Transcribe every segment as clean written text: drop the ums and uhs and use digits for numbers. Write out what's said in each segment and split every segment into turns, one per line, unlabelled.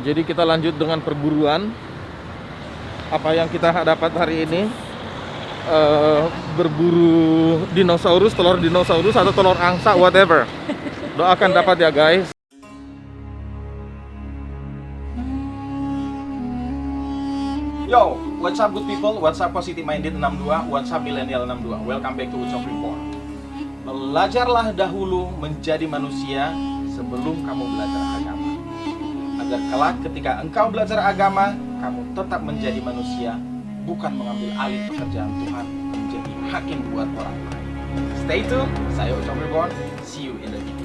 Jadi kita lanjut dengan perburuan. Apa yang kita dapat hari ini, berburu dinosaurus, telur dinosaurus atau telur angsa, whatever. Doakan dapat ya guys. Yo, what's up good people? What's up positive minded 62? What's up millennial 62? Welcome back to Ucok Report. Belajarlah dahulu menjadi manusia sebelum kamu belajar agama. Agar kelak ketika engkau belajar agama, kamu tetap menjadi manusia, bukan mengambil alih pekerjaan Tuhan menjadi hakim buat orang lain. Stay tuned, saya Ucok Report. See you in the video.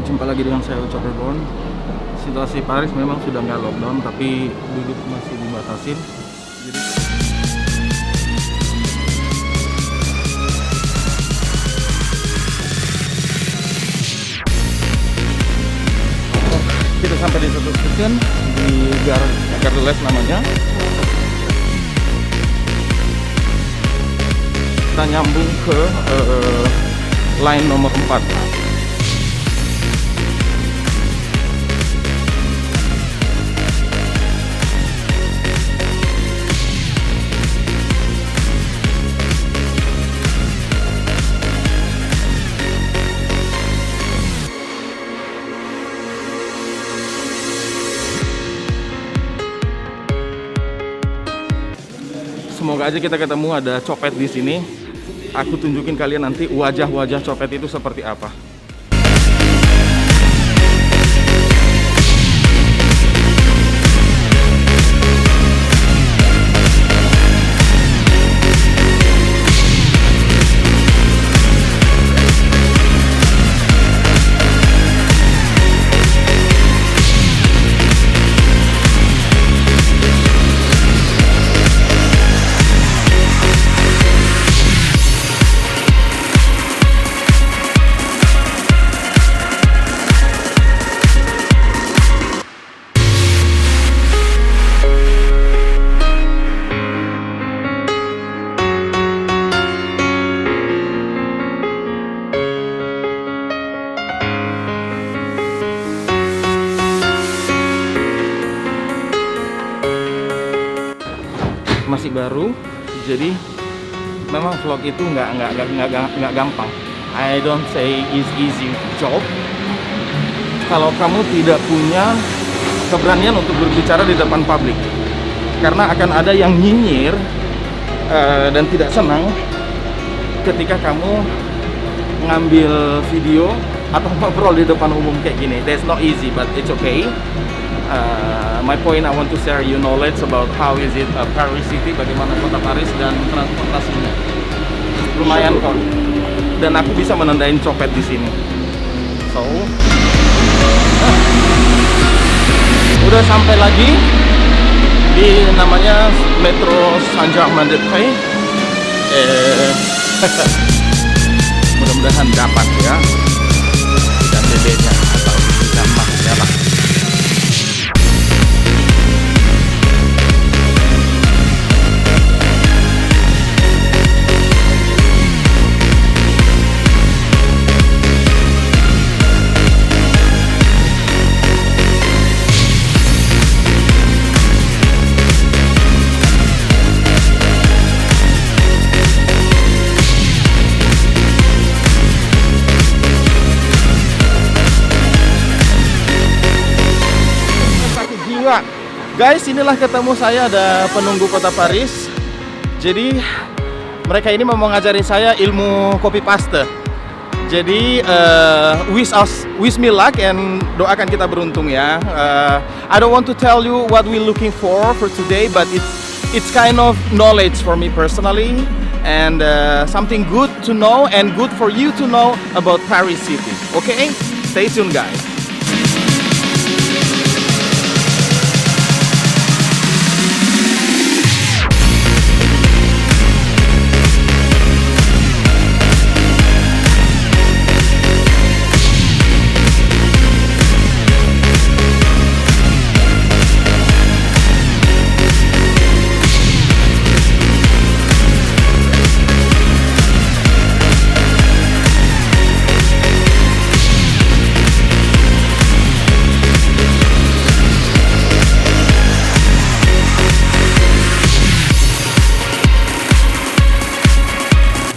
Jumpa lagi dengan saya Ucok Report. Situasi Paris memang sudah nggak lockdown, tapi duduk masih dibatasin. Jadi kita sampai di satu stasiun di Gare de l'Est namanya. Kita nyambung ke line nomor 4. Semoga aja kita ketemu ada copet di sini. Aku tunjukin kalian nanti wajah-wajah copet itu seperti apa. Masih baru, jadi memang vlog itu nggak gampang. I don't say it's easy job. Kalau kamu tidak punya keberanian untuk berbicara di depan publik, karena akan ada yang nyinyir dan tidak senang ketika kamu ngambil video atau ngobrol di depan umum kayak gini. That's not easy, but it's okay. My point, I want to share you knowledge about how is it Paris City, bagaimana kota Paris dan transportasinya. Lumayan kok. Dan aku bisa menandain copet di sini. So, udah sampai lagi di namanya Metro Saint-Germain-des-Prés. Mudah-mudahan dapat ya. Dan BB-nya atau tidak merah. Guys, inilah ketemu saya, ada penunggu kota Paris. Jadi mereka ini mau ngajarin saya ilmu copy paste. Jadi wish me luck and doakan kita beruntung ya. I don't want to tell you what we're looking for today, but it's kind of knowledge for me personally and something good to know and good for you to know about Paris City. Okay, stay tuned guys.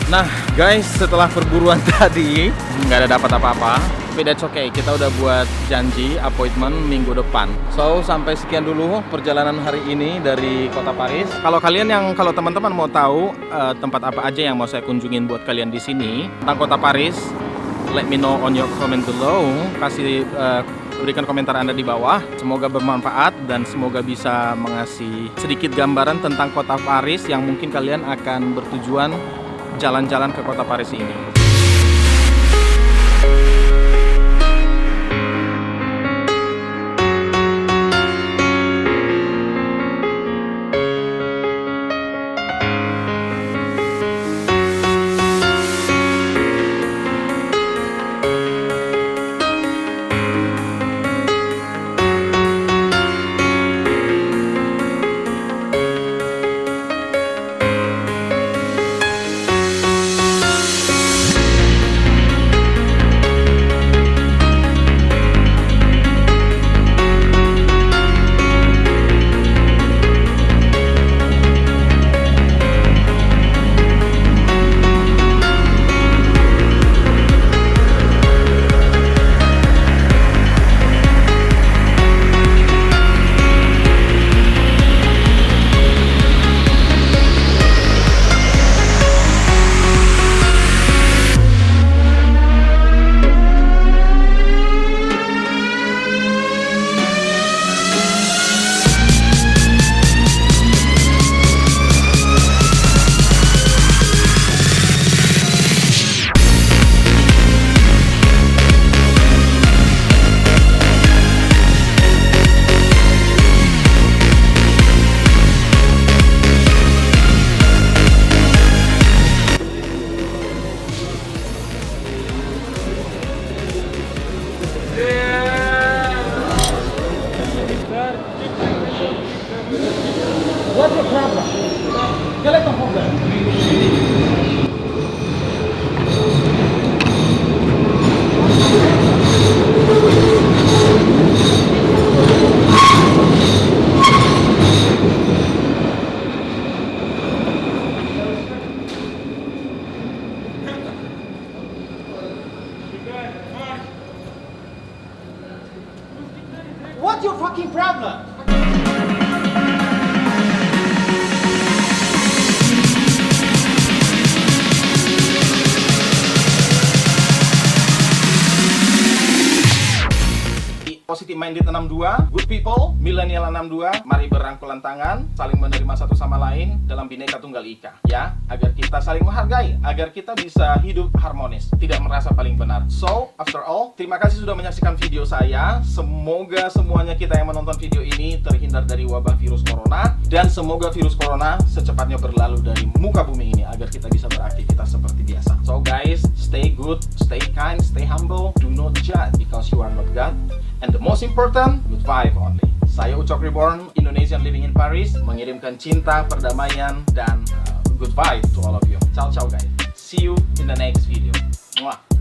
Nah guys, setelah perburuan tadi nggak ada dapat apa-apa, tapi that's okay, kita udah buat janji appointment minggu depan. So sampai sekian dulu perjalanan hari ini dari kota Paris. Kalau teman-teman mau tahu tempat apa aja yang mau saya kunjungin buat kalian di sini tentang kota Paris, let me know on your comment below. Berikan komentar Anda di bawah. Semoga bermanfaat dan semoga bisa mengasih sedikit gambaran tentang kota Paris yang mungkin kalian akan bertujuan jalan-jalan ke kota Paris ini. What's your problem? Quel est ton problème? What's your fucking problem? Positive Minded 62, Good People, Millennial 62, mari berangkulan tangan, saling menerima satu sama lain dalam Bhinneka Tunggal Ika, ya, agar kita saling menghargai, agar kita bisa hidup harmonis, tidak merasa paling benar. So, after all, terima kasih sudah menyaksikan video saya. Semoga semuanya kita yang menonton video ini terhindar dari wabah virus corona, dan semoga virus corona secepatnya berlalu dari muka bumi ini agar kita bisa beraktivitas seperti biasa. So guys, stay good, stay kind, stay humble, do not judge because you are not God, and the most important, good vibe only. Saya Ucok Reborn, Indonesian living in Paris, mengirimkan cinta, perdamaian, dan good vibe to all of you. Ciao ciao guys, see you in the next video. Mwah.